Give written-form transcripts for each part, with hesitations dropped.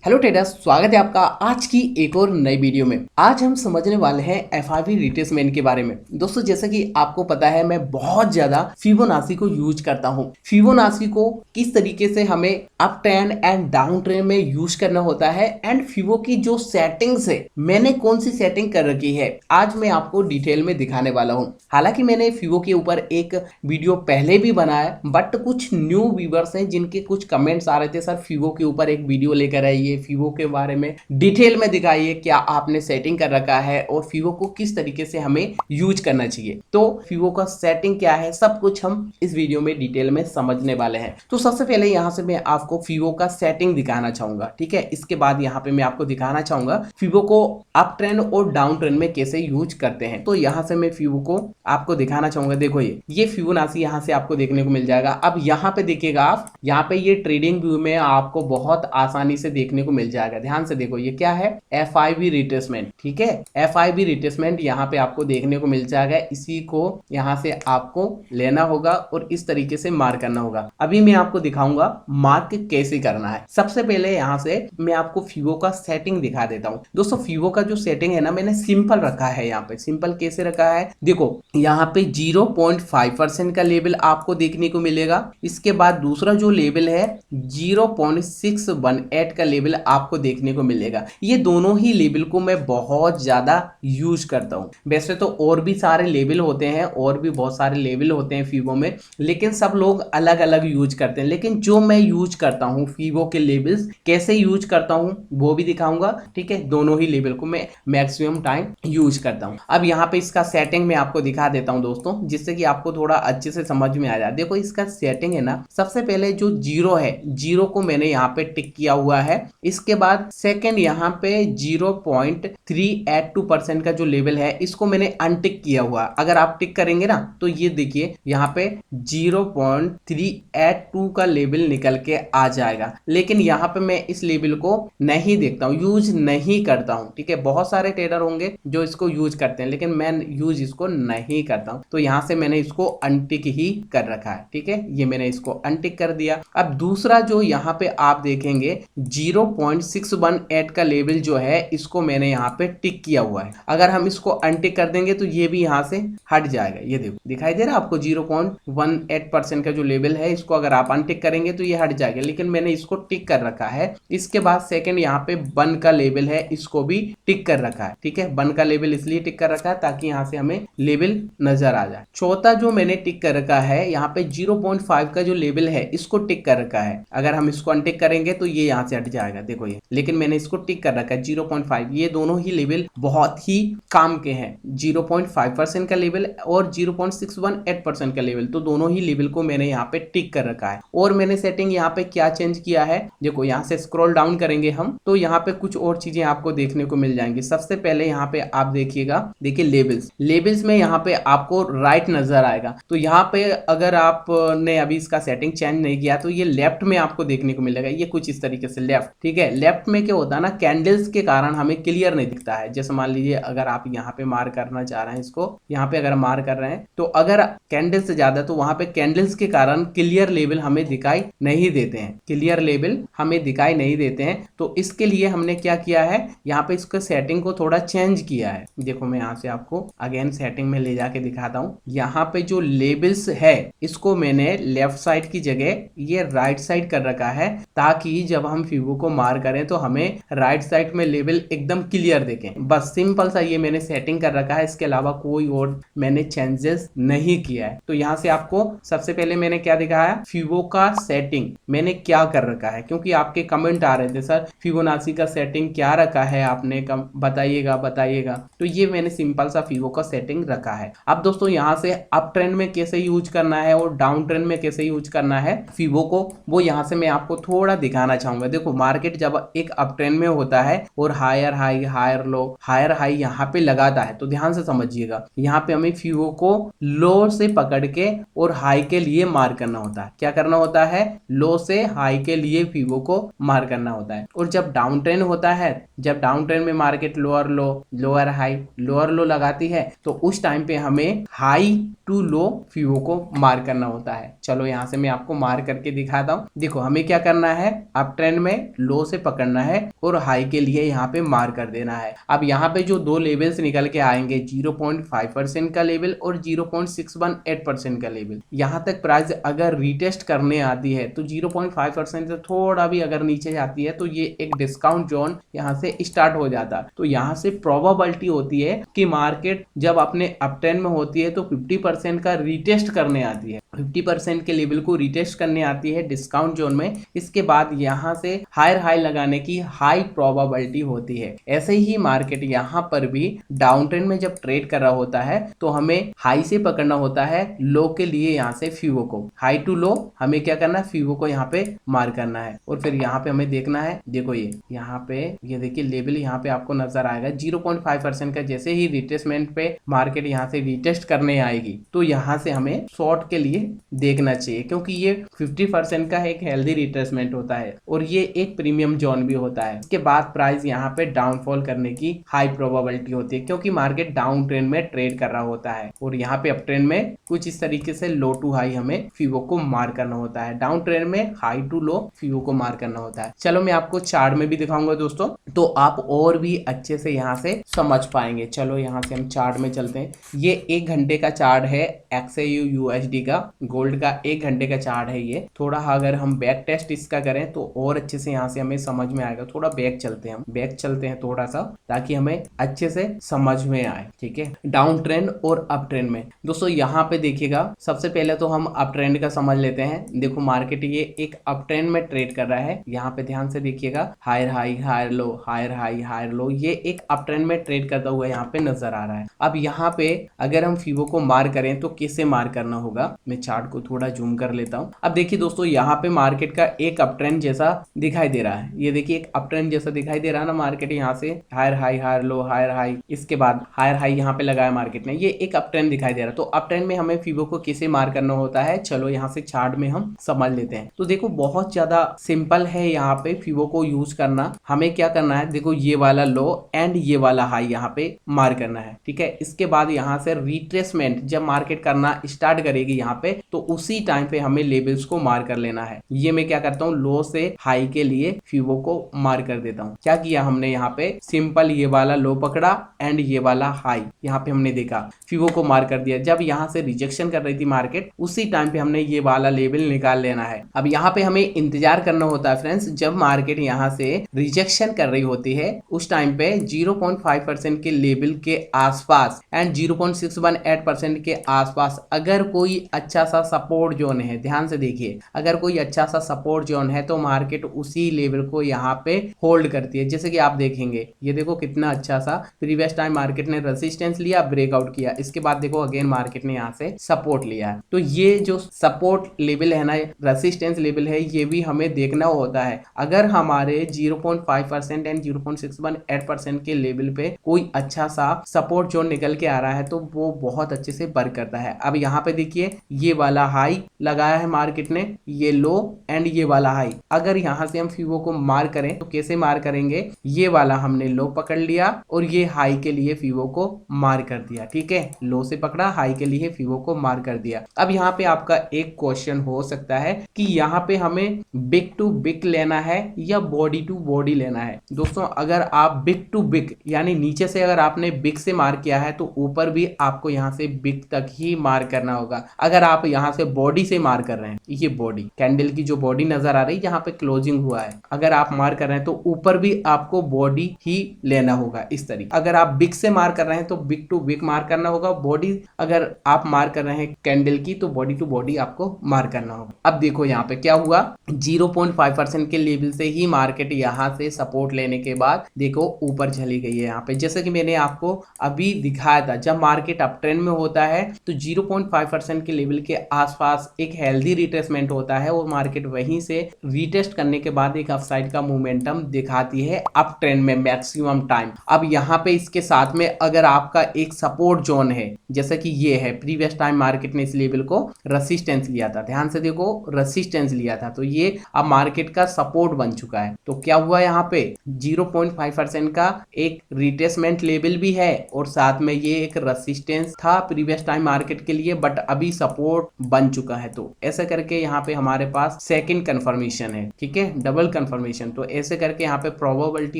Hello traders, स्वागत है आपका आज की एक और नई वीडियो में। आज हम समझने वाले हैं एफआईवी रिट्रेसमेंट के बारे में। दोस्तों, जैसा कि आपको पता है, मैं बहुत ज्यादा फिबोनाची को यूज करता हूं। फिबोनाची को किस तरीके से हमें up trend and down trend में यूज करना होता है एंड फिबो की जो सेटिंग्स है, मैंने कौन सी सेटिंग कर रखी है, आज मैं आपको डिटेल में दिखाने वाला हूं। हालांकि मैंने फिबो के ऊपर एक वीडियो पहले भी बनाया, बट कुछ न्यू व्यूवर्स हैं जिनके कुछ कमेंट्स आ रहे थे, सर फिबो के ऊपर एक वीडियो लेकर आइए, फिबो के बारे में डिटेल में दिखाइए, क्या आपने सेटिंग कर रखा है और फिबो को किस तरीके से हमें यूज करना चाहिए। तो फिबो का सेटिंग क्या है, सब कुछ हम इस वीडियो में डिटेल में समझने वाले हैं। तो सबसे पहले यहां से मैं आपको फिबो का सेटिंग दिखाना चाहूंगा, ठीक है। इसके बाद यहां पे मैं आपको दिखाना चाहूंगा फिबो को अप ट्रेंड और डाउन ट्रेंड में कैसे यूज करते हैं। तो यहां से मैं फिबो को आपको दिखाना चाहूंगा। देखो, ये फिबोनाची यहां से आपको देखने को मिल जाएगा। अब यहां पे देखिएगा आप, यहां पे ये ट्रेडिंग व्यू में आपको बहुत आसानी से देखने को मिल जाएगा। ध्यान से देखो, ये क्या है, एफआईवी रिट्रेसमेंट, ठीक है। एफआईवी रिट्रेसमेंट यहां पे आपको देखने को मिल जाएगा। इसी को यहां से आपको लेना होगा और इस तरीके से मार्क करना होगा। अभी मैं आपको दिखाऊंगा मार्क कैसे करना है। सबसे पहले यहां से मैं आपको फिबो का सेटिंग दिखा देता हूं। दोस्तों, फिबो का जो सेटिंग है ना, मैंने सिंपल रखा है। यहाँ पे सिंपल कैसे रखा है, देखो यहाँ पे 0.5% का लेवल आपको देखने को मिलेगा। इसके बाद दूसरा जो लेवल है 0.618 का लेवल आपको देखने को मिलेगा। ये दोनों ही लेवल को मैं बहुत ज्यादा यूज करता हूं। वैसे तो और भी सारे लेवल होते हैं, और भी बहुत सारे लेवल होते हैं फिबो में, लेकिन सब लोग अलग अलग यूज करते हैं। लेकिन जो मैं यूज करता हूं फिबो के लेवल्स कैसे यूज करता हूं वो भी दिखाऊंगा, ठीक है। दोनों ही लेवल को मैं मैक्सिमम टाइम यूज करता हूं। अब यहाँ पे इसका सेटिंग मैं आपको दिखा देता हूं दोस्तों, जिससे कि आपको थोड़ा अच्छे से समझ में आ जाए। देखो, इसका सेटिंग है ना, सबसे पहले जो जीरो है, जीरो को मैंने यहाँ पे टिक किया हुआ है। इसके बाद सेकंड यहाँ पे 0.382% का जो लेवल है, इसको मैंने अनटिक किया हुआ। अगर आप टिक करेंगे ना, तो ये देखिए यहाँ पे 0.382 का लेवल निकल के आ जाएगा। लेकिन यहाँ पे मैं इस लेवल को नहीं देखता हूँ, यूज नहीं करता हूँ, ठीक है। बहुत सारे ट्रेडर होंगे जो इसको यूज करते हैं, लेकिन मैं यूज इसको नहीं करता हूँ। तो यहाँ से मैंने इसको अनटिक ही कर रखा है, ठीक है। ये मैंने इसको अनटिक कर दिया। अब दूसरा जो यहाँ पे आप देखेंगे 0.618 का लेवल जो है, इसको मैंने यहाँ पे टिक किया हुआ है। अगर हम इसको अनटिक कर देंगे तो ये भी यहाँ से हट जाएगा। ये देखो, दिखाई दे रहा है आपको 0.18% का जो लेवल है, इसको अगर आप अनटिक करेंगे तो ये हट जाएगा। लेकिन मैंने इसको टिक कर रखा है। इसके बाद सेकंड यहाँ पे 1 का लेवल है, इसको भी टिक कर रखा है, ठीक है। 1 का लेवल इसलिए टिक कर रखा है ताकि यहाँ से हमें लेवल नजर आ जाए। चौथा जो मैंने टिक कर रखा है, यहाँ पे 0.5 का जो लेवल है, इसको टिक कर रखा है। अगर हम इसको अनटिक करेंगे तो ये यहाँ से हट जाएगा, देखो ये। लेकिन मैंने इसको टिक कर रखा है 0.5। ये दोनों ही लेवल बहुत ही काम के हैं, 0.5% का लेवल और 0.618% का लेवल। तो दोनों ही लेवल को मैंने यहाँ पे टिक कर रखा है। और मैंने सेटिंग यहाँ पे क्या चेंज किया है, देखो यहाँ से स्क्रॉल डाउन करेंगे हम, तो यहाँ पे कुछ और चीजें आपको देखने को मिल जाएंगी। सबसे पहले यहाँ पे आप देखिएगा, देखिए लेवल्स में यहाँ पे आपको राइट नजर आएगा। तो यहाँ पे अगर आपने अभी इसका सेटिंग चेंज नहीं किया तो ये लेफ्ट में आपको देखने को मिलेगा। ये कुछ इस तरीके से लेफ्ट, ठीक है। लेफ्ट में क्या होता है ना, कैंडल्स के कारण हमें क्लियर नहीं दिखता है। जैसे मान लीजिए अगर आप यहाँ पे मार करना चाह रहे हैं, इसको यहाँ पे अगर मार कर रहे हैं, तो अगर कैंडल से ज्यादा, तो वहां पे कैंडल्स के कारण क्लियर लेवल हमें दिखाई नहीं देते हैं, क्लियर लेवल हमें दिखाई नहीं देते हैं। तो इसके लिए हमने क्या किया है, यहाँ पे इसको सेटिंग को थोड़ा चेंज किया है। देखो, मैं यहाँ से आपको अगेन सेटिंग में ले जाके दिखाता हूँ। यहाँ पे जो लेवल्स है, इसको मैंने लेफ्ट साइड की जगह ये राइट साइड कर रखा है, ताकि जब हम फिबो को मार करें तो हमें राइट साइड में लेवल एकदम क्लियर देखें। बस सिंपल सा ये मैंने सेटिंग कर रखा है, इसके अलावा कोई और मैंने चेंजेस नहीं किया है। तो यहाँ से आपको सबसे पहले मैंने क्या दिखाया, फिबो का सेटिंग मैंने क्या कर रखा है, क्योंकि आपके कमेंट आ रहे थे, सर फिबोनाची का सेटिंग क्या रखा है आपने, बताइएगा। तो ये मैंने सिंपल सा फिबो का सेटिंग रखा है। अब दोस्तों, यहाँ से अप ट्रेंड में कैसे यूज करना है और डाउन ट्रेंड में कैसे यूज करना है फिबो को, वो यहाँ से मैं आपको थोड़ा दिखाना चाहूंगा। देखो, मार्केट जब एक अप ट्रेंड में होता है और higher high higher low higher high यहाँ पे लगाता है, तो ध्यान से समझिएगा, यहाँ पे हमें फिबो को लो से पकड़ के और हाई के लिए मार करना होता है। क्या करना होता है, लो से हाई के लिए फिबो को मार करना होता है। और जब डाउन ट्रेंड होता है, जब डाउन ट्रेंड में मार्केट लोअर लो लोअर हाई लोअर लो लगाती है, तो उस टाइम पे हमें हाई टू लो फिबो को मार करना होता है। चलो यहाँ से मैं आपको मार करके दिखाता हूँ। देखो, हमें क्या करना है, अप ट्रेंड में लो लो से पकड़ना है और हाई के लिए यहाँ पे मार कर देना है। अब यहाँ पे जो दो लेवल्स निकल के आएंगे 0.5% का लेवल और 0.618% का लेवल, यहाँ तक प्राइस अगर रिटेस्ट करने आती है तो 0.5% से थोड़ा भी अगर नीचे जाती है तो ये एक डिस्काउंट जोन यहाँ से स्टार्ट हो जाता है। तो यहाँ से प्रोबेबिलिटी होती है कि मार्केट जब अपने अप ट्रेंड में होती है तो 50% का रिटेस्ट करने आती है, 50% के लेवल को रिटेस्ट करने आती है डिस्काउंट जोन में। इसके बाद यहाँ से हायर हाई लगाने की हाई प्रोबेबिलिटी होती है। ऐसे ही मार्केट यहाँ पर भी डाउन ट्रेंड में जब ट्रेड कर रहा होता है तो हमें हाई से पकड़ना होता है लो के लिए, यहाँ से फीवो को हाई टू लो हमें क्या करना है, फीवो को यहाँ पे मार करना है और फिर यहाँ पे हमें देखना है, देखो ये यहाँ पे ये देखिए लेवल यहाँ पे आपको नजर आएगा 0.5% का। जैसे ही रिटेस्टमेंट पे मार्केट यहाँ से रिटेस्ट करने आएगी तो यहाँ से हमें शॉर्ट के लिए देखना चाहिए, क्योंकि ये 50% का एक हेल्दी रिट्रेसमेंट होता है और ये एक प्रीमियम जोन भी होता है। इसके बाद प्राइस यहाँ पे डाउनफॉल करने की हाई प्रोबेबिलिटी होती है, क्योंकि मार्केट डाउन ट्रेंड में ट्रेड कर रहा होता है और यहाँ पे अप ट्रेंड में कुछ इस तरीके से लो टू हाई हमें फीवो को मार करना होता है, डाउन ट्रेंड में हाई टू लो फीवो को मार करना होता है। चलो मैं आपको चार्ट में भी दिखाऊंगा दोस्तों, तो आप और भी अच्छे से यहाँ से समझ पाएंगे। चलो यहाँ से हम चार्ट में चलते हैं। ये 1 घंटे का चार्ट है XAU USD का, गोल्ड का 1 घंटे का चार्ट है ये। थोड़ा अगर हम बैक टेस्ट इसका करें तो और अच्छे से यहाँ से हमें समझ में आएगा। थोड़ा बैक चलते हैं, हम बैक चलते हैं थोड़ा सा, ताकि हमें अच्छे से समझ में आए, ठीक है। डाउन ट्रेंड और अप ट्रेंड में दोस्तों यहाँ पे देखिएगा, सबसे पहले तो हम अप ट्रेंड का समझ लेते हैं। देखो मार्केट ये एक अप ट्रेंड में ट्रेड कर रहा है, यहाँ पे ध्यान से देखिएगा, higher high higher low, higher high higher low, ये एक अप ट्रेंड में ट्रेड करता हुआ यहाँ पे नजर आ रहा है। अब यहाँ पे अगर हम फीवो को मार करें तो कैसे मार करना होगा, मैं चार्ट को थोड़ा जूम कर लेता हूँ। अब देखिए दोस्तों यहाँ पे मार्केट का एक अप ट्रेंड जैसा दिखाई दे रहा है, ये देखिए एक अप ट्रेंड जैसा दिखाई दे रहा है ना। मार्केट यहाँ से higher high higher low higher high, इसके बाद हायर हाई यहाँ पे लगाया मार्केट ने, ये एक अप ट्रेंड दिखाई दे रहा है। तो अप ट्रेंड में हमें फीवो को कैसे मार करना होता है, चलो यहाँ से चार्ट में हम समझ लेते हैं। तो देखो बहुत ज्यादा सिंपल है यहाँ पे फीवो को यूज करना। हमें क्या करना है, देखो ये वाला लो एंड ये वाला हाई यहाँ पे मार करना है, ठीक है। इसके बाद यहाँ से रिट्रेसमेंट जब मार्केट करना स्टार्ट करेगी यहाँ पे, तो उसी टाइम पे हमें लेवल्स को मार कर लेना है। ये मैं क्या करता हूँ, लो से हाई के लिए फीवो को मार कर देता हूँ। क्या किया हमने यहाँ पे, सिंपल ये वाला लो पकड़ा एंड ये वाला हाई यहाँ पे हमने देखा, फीवो को मार कर दिया। जब यहाँ से रिजेक्शन कर रही थी मार्केट, उसी टाइम पे हमने ये वाला लेवल निकाल लेना है। अब यहाँ पे हमें इंतजार करना होता है फ्रेंड्स, जब मार्केट यहाँ से रिजेक्शन कर रही होती है उस टाइम पे 0.5% के लेवल के आसपास एंड 0.618% के आसपास अगर कोई अच्छा सा सपोर्ट जोन है, ध्यान से देखिए, अगर कोई अच्छा सा सपोर्ट जोन है तो मार्केट उसी लेवल को यहाँ पे होल्ड करती है। जैसे कि आप देखेंगे, ये देखो कितना अच्छा सा प्रीवियस टाइम मार्केट ने रेजिस्टेंस लिया, ब्रेकआउट किया, इसके बाद देखो अगेन मार्केट ने यहाँ से सपोर्ट लिया है। तो ये जो सपोर्ट लेवल है ना, रेजिस्टेंस लेवल है, ये भी हमें देखना होता है। अगर हमारे 0.5% एंड 0.618% के लेवल पे कोई अच्छा सा सपोर्ट जोन निकल के आ रहा है तो वो बहुत अच्छे से वर्क करता है। अब यहाँ पे देखिए ये वाला हाई लगाया है मार्केट ने, ये लो एंड ये वाला हाई। अगर यहाँ से हम फीवो को मार करें तो कैसे मार करेंगे, ये वाला हमने लो पकड़ लिया और ये हाई के लिए फीवो को मार कर दिया, ठीक है। लो से पकड़ा, हाई के लिए फीवो को मार कर दिया। अब यहाँ पे आपका एक क्वेश्चन हो सकता है कि यहाँ पे हमें बिग टू बिग लेना है या बॉडी टू बॉडी लेना है। दोस्तों अगर आप बिग टू बिग यानी नीचे से अगर आपने बिग से मार किया है तो ऊपर भी आपको यहाँ से बिग तक ही मार करना होगा। अगर आप यहाँ से बॉडी से मार कर रहे हैं, ये बॉडी कैंडल की जो बॉडी नजर आ रही है यहाँ पे क्लोजिंग हुआ है, अगर आप मार कर रहे हैं तो ऊपर भी आपको बॉडी ही लेना होगा इस तरीके। अगर आप बिग से मार कर रहे हैं तो बिग टू बिग मार करना होगा, बॉडी अगर आप मार कर रहे हैं कैंडल की तो बॉडी टू बॉडी आपको मार करना होगा। अब देखो यहाँ पे क्या हुआ, 0.5% के लेवल से ही मार्केट यहाँ से सपोर्ट लेने के बाद देखो ऊपर चली गई है यहाँ पे। जैसे कि मैंने आपको अभी दिखाया था, जब मार्केट अप ट्रेंड में होता है तो 0.5% के लेवल के आसपास एक हेल्दी रिट्रेसमेंट होता है और मार्केट वहीं से रिटेस्ट करने के बाद एक अपसाइड का मोमेंटम दिखाती है अप ट्रेंड में मैक्सिमम टाइम। अब यहाँ पे इसके साथ में अगर आपका एक सपोर्ट जोन है, जैसे कि ये है, प्रीवियस टाइम मार्केट ने इस लेवल को रेसिस्टेंस लिया था, ध्यान से देखो रेसिस्टेंस लिया था, तो ये अब मार्केट का सपोर्ट बन चुका है। तो क्या हुआ यहाँ पे 0.5% का एक रिट्रेसमेंट लेवल भी है और साथ में ये एक रेसिस्टेंस था प्रीवियस टाइम मार्केट के लिए, बट अभी सपोर्ट सपोर्ट बन चुका है। तो ऐसे करके यहाँ पे हमारे पास सेकंड कंफर्मेशन है, ठीक है, डबल कंफर्मेशन। तो ऐसे करके यहाँ पे प्रोबेबिलिटी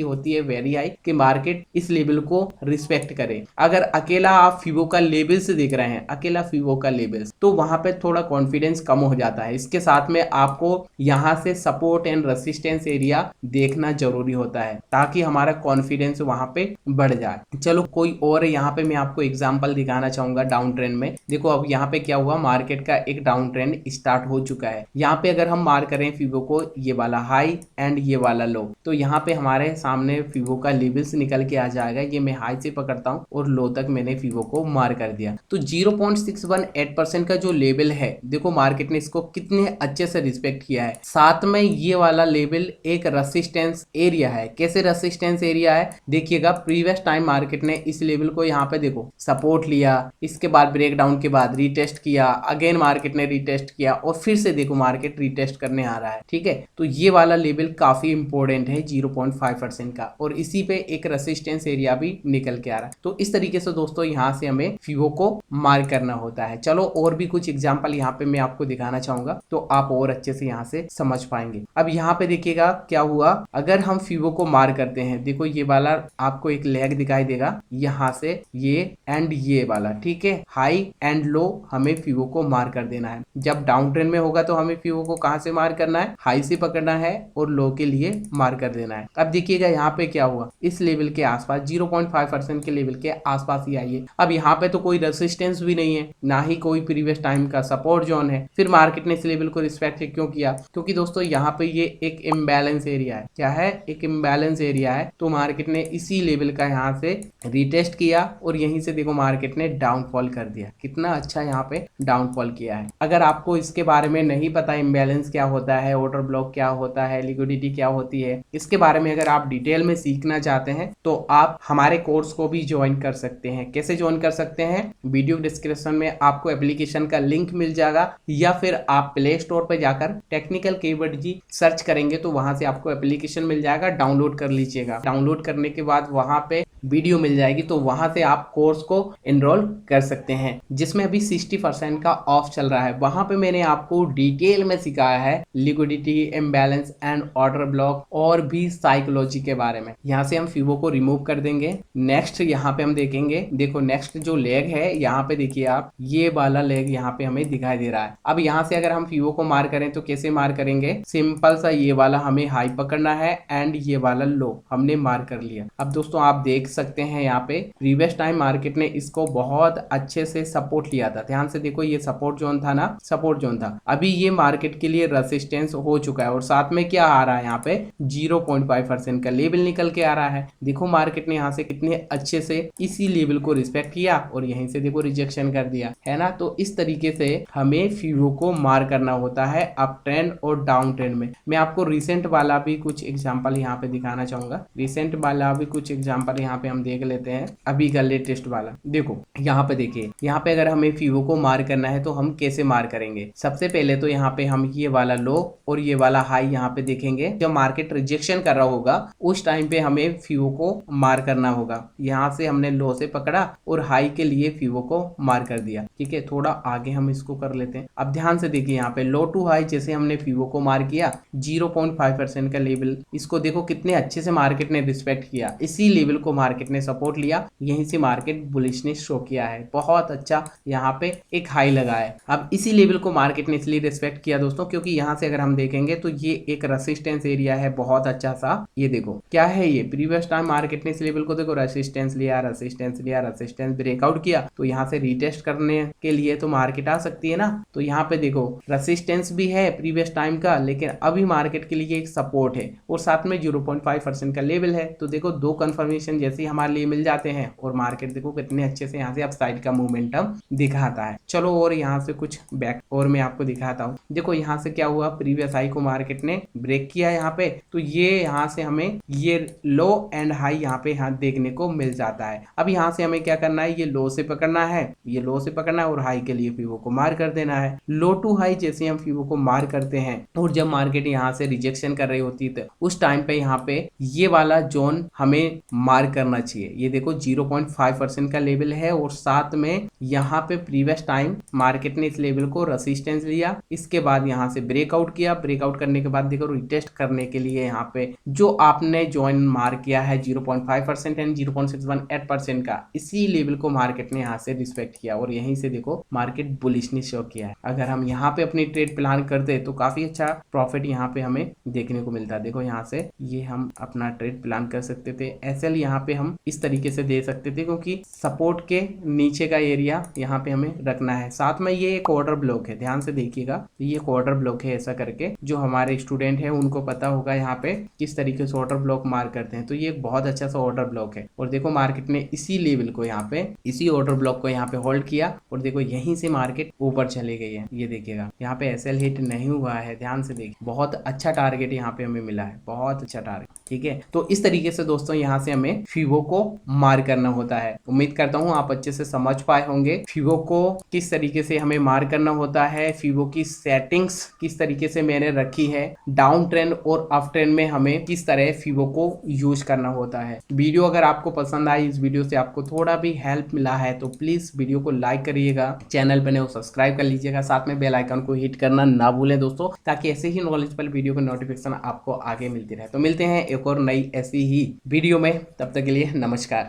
होती है वेरी हाई कि मार्केट इस लेवल को रिस्पेक्ट करे। अगर अकेला आप फिबो का लेवल से देख रहे हैं, अकेला फिबो का लेवल्स, तो वहां पे थोड़ा कॉन्फिडेंस कम हो जाता है। इसके साथ में आपको यहाँ से सपोर्ट एंड रेसिस्टेंस एरिया देखना जरूरी होता है ताकि हमारा कॉन्फिडेंस वहां पे बढ़ जाए। चलो कोई और यहाँ पे मैं आपको एग्जांपल दिखाना चाहूंगा डाउन ट्रेंड में। देखो अब यहाँ पे क्या हुआ, मार्केट का एक डाउन ट्रेंड स्टार्ट हो चुका है। यहाँ पे अगर हम मार करें फिबो को, ये वाला हाई एंड ये वाला लो, तो यहाँ पे हमारे सामने फिबो का लेवल्स निकल के आ जाएगा। ये मैं हाई से पकड़ता हूँ और लो तक मैंने फिबो को मार कर दिया। तो 0.618% का जो लेवल है, देखो मार्केट ने इसको कितने अच्छे से रिस्पेक्ट किया है। साथ में ये वाला लेवल एक रेसिस्टेंस एरिया है। कैसे रेसिस्टेंस एरिया है, देखिएगा प्रीवियस टाइम मार्केट ने इस लेवल को यहाँ पे देखो सपोर्ट लिया, इसके बाद ब्रेकडाउन के बाद रीटेस्ट किया, अगेन मार्केट ने रीटेस्ट किया और फिर से देखो मार्केट रीटेस्ट करने आ रहा है, ठीक है। तो ये वाला लेवल काफी इंपॉर्टेंट है 0.5% का, और इसी पे एक रेसिस्टेंस एरिया भी निकल के आ रहा है। तो इस तरीके से दोस्तों यहाँ से हमें फिबो को मार्क करना होता है। चलो और भी कुछ एग्जांपल यहाँ पे मैं आपको दिखाना चाहूंगा तो आप और अच्छे से यहाँ से समझ पाएंगे। अब यहाँ पे देखिएगा क्या हुआ, अगर हम फिबो को मार्क करते हैं, देखो ये वाला आपको एक लेग दिखाई देगा, यहाँ से ये एंड ये वाला, ठीक है, हाई एंड लो हमें फिबो को मार कर देना है। जब डाउन ट्रेंड में होगा तो हमें फिबो को कहां से मार करना है, हाई से पकड़ना है और लो के लिए मार कर देना है। अब देखिएगा यहाँ पे क्या हुआ, इस लेवल के आसपास 0.5% के लेवल के आसपास ही आई है। अब यहाँ पे तो कोई रेसिस्टेंस भी नहीं है, ना ही कोई प्रीवियस टाइम का सपोर्ट जोन है। फिर मार्केट ने इस लेवल को रिस्पेक्ट क्यों किया, क्योंकि दोस्तों यहाँ पे ये एक इम्बैलेंस एरिया है। क्या है, एक इम्बैलेंस एरिया है। तो मार्केट ने इसी लेवल का यहाँ से रिटेस्ट किया और यहीं से देखो मार्केट ने डाउनफॉल कर दिया। कितना अच्छा यहाँ पे डाउनफॉल किया है। अगर आपको इसके बारे में नहीं पता, इम्बैलेंस क्या होता है, ऑर्डर ब्लॉक क्या होता है, लिक्विडिटी क्या होती है, इसके बारे में अगर आप डिटेल में सीखना चाहते हैं तो आप हमारे कोर्स को भी ज्वाइन कर सकते हैं। कैसे ज्वाइन कर सकते हैं, वीडियो डिस्क्रिप्शन में आपको एप्लीकेशन का लिंक मिल जाएगा, या फिर आप प्ले स्टोर पे जाकर टेक्निकल कीवर्ड जी सर्च करेंगे तो वहां से आपको एप्लीकेशन मिल जाएगा, डाउनलोड कर लीजिएगा। डाउनलोड करने के बाद वहां पे वीडियो मिल जाएगी, तो वहां से आप कोर्स को एनरोल कर सकते हैं, जिसमें अभी 60% का ऑफ चल रहा है। वहां पे मैंने आपको डिटेल में सिखाया है liquidity, imbalance and order block और भी साइकोलॉजी के बारे में। यहाँ से हम फिबो को रिमूव कर देंगे। नेक्स्ट यहाँ पे हम देखेंगे, देखो नेक्स्ट जो लेग है यहाँ पे देखिए आप, ये वाला लेग यहाँ पे हमें दिखाई दे रहा है। अब यहाँ से अगर हम फिबो को मार करें तो कैसे मार करेंगे, सिंपल सा ये वाला हमें हाई पकड़ना है एंड ये वाला लो हमने मार कर लिया। अब दोस्तों आप देख सकते हैं यहाँ पे प्रीवियस टाइम मार्केट ने इसको बहुत अच्छे से सपोर्ट लिया था। ध्यान से देखो, ये सपोर्ट जोन था ना, सपोर्ट जोन था। अभी ये मार्केट के लिए रेसिस्टेंस हो चुका है और साथ में क्या आ रहा है, यहाँ पे 0.5% का लेवल निकल के आ रहा है। देखो मार्केट ने यहाँ से कितने अच्छे से इसी लेवल को रिस्पेक्ट किया और यहीं से देखो रिजेक्शन कर दिया है ना। तो इस तरीके से हमें फिबो को मार करना होता है अप ट्रेंड और डाउन ट्रेंड में। मैं आपको रिसेंट वाला भी कुछ एग्जांपल यहाँ पे दिखाना चाहूंगा। रिसेंट वाला भी कुछ एग्जांपल यहाँ पे हम देख लेते हैं। अभी का लेटेस्ट वाला देखो, यहाँ पे देखिए, यहाँ पे अगर हमें फिबो को मार करना है तो हम कैसे मार करेंगे। सबसे पहले तो यहाँ पे हम ये वाला लो और ये वाला हाई यहाँ पे देखेंगे। जब मार्केट रिजेक्शन कर रहा होगा उस टाइम पे हमें फिबो को मार करना होगा। यहाँ से हमने लो से पकड़ा और हाई के लिए फिबो को मार कर दिया, ठीक है। थोड़ा आगे हम इसको कर लेते हैं। अब ध्यान से देखिए, यहाँ पे लो टू हाई जैसे हमने फिबो को मार किया, 0.5% का लेवल, इसको देखो कितने अच्छे से मार्केट ने रिस्पेक्ट किया। इसी लेवल को मार्केट ने सपोर्ट लिया, यहीं से मार्केट बुलिश ने शो किया है। बहुत अच्छा यहाँ पे एक हाई लगा है। अब इसी लेवल को मार्केट ने इसलिए रिस्पेक्ट किया दोस्तों क्योंकि यहाँ से अगर हम देखेंगे तो ये एक रेसिस्टेंस एरिया है बहुत अच्छा सा। ये देखो क्या है, ये प्रीवियस टाइम मार्केट ने इस लेवल को देखो रेसिस्टेंस लिया, रेसिस्टेंस लिया, रेसिस्टेंस ब्रेकआउट किया, तो यहाँ से रिटेस्ट करने के लिए तो मार्केट आ सकती है ना। तो यहाँ पे देखो रेसिस्टेंस भी है प्रीवियस टाइम का, लेकिन अभी मार्केट के लिए एक सपोर्ट है और साथ में 0.5% का लेवल है। तो देखो दो कंफर्मेशन जैसे हमारे लिए मिल जाते हैं और मार्केट देखो कितने अच्छे से यहाँ से अपसाइड का मोमेंटम दिखाता है। चलो और यहाँ से कुछ बैक और मैं आपको दिखाता हूँ। देखो यहाँ से क्या हुआ, प्रीवियस हाई को मार्केट ने ब्रेक किया यहाँ पे, तो ये यहाँ से हमें ये लो एंड हाई यहाँ पे देखने को मिल जाता है। अब यहाँ से हमें क्या करना है, ये लो से पकड़ना है, ये लो से पकड़ना है और हाई के लिए फिबो को मार कर देना है। लो टू हाई जैसे हम फिबो को मार करते हैं और जब मार्केट यहाँ से रिजेक्शन कर रही होती है तो उस टाइम पे यहाँ पे ये वाला जोन हमें मार करना करना चाहिए। ये देखो 0.5% का लेवल है और साथ में यहाँ पे प्रीवियस टाइम मार्केट ने इस लेवल को रेसिस्टेंस लिया, इसके बाद यहाँ से ब्रेकआउट किया। ब्रेकआउट करने के बाद देखो रिटेस्ट करने के लिए यहाँ पे जो आपने ज्वाइन मार्क किया है 0.5% एंड 0.618% का, इसी लेवल को मार्केट ने यहाँ से रिस्पेक्ट किया और यहीं से देखो मार्केट बुलिशनेस शो किया है। अगर हम यहाँ पे अपनी ट्रेड प्लान करते तो काफी अच्छा प्रॉफिट यहाँ पे हमें देखने को मिलता। देखो यहाँ से ये हम अपना ट्रेड प्लान कर सकते थे। एसएल यहाँ पे हम इस तरीके से दे सकते थे क्योंकि सपोर्ट के नीचे का एरिया यहाँ पे हमें रखना है। साथ में ये एक ऑर्डर ब्लॉक है, ध्यान से देखिएगा, ये एक ऑर्डर ब्लॉक है ऐसा करके। जो हमारे स्टूडेंट है उनको पता होगा यहाँ पे किस तरीके से ऑर्डर ब्लॉक मार्क करते हैं। तो ये एक बहुत अच्छा सा ऑर्डर ब्लॉक है और देखो मार्केट ने इसी लेवल को यहाँ पे, इसी ऑर्डर ब्लॉक को यहाँ पे होल्ड किया और देखो यहीं से मार्केट ऊपर चली गई है। ये देखिएगा यहाँ पे एसएल हिट नहीं हुआ है, ध्यान से देखिए, बहुत अच्छा टारगेट यहाँ पे हमें मिला है, बहुत अच्छा टारगेट। ठीक है, तो इस तरीके से दोस्तों यहाँ से हमें फीवो को मार करना होता है। उम्मीद करता हूँ आप अच्छे से समझ पाए होंगे फीवो को किस तरीके से हमें मार करना होता है, फीवो की सेटिंग्स किस तरीके से मैंने रखी है, डाउन ट्रेंड और अप ट्रेंड में हमें किस तरह फीवो को यूज करना होता है। वीडियो अगर आपको पसंद आई, इस वीडियो से आपको थोड़ा भी हेल्प मिला है तो प्लीज वीडियो को लाइक करिएगा, चैनल पर सब्सक्राइब कर लीजिएगा, साथ में बेल आइकन को हिट करना ना भूलें दोस्तों, ताकि ऐसे ही नॉलेजेबल वीडियो का नोटिफिकेशन आपको आगे मिलती रहे। तो मिलते हैं एक और नई ऐसी ही वीडियो में, तब तक के लिए नमस्कार।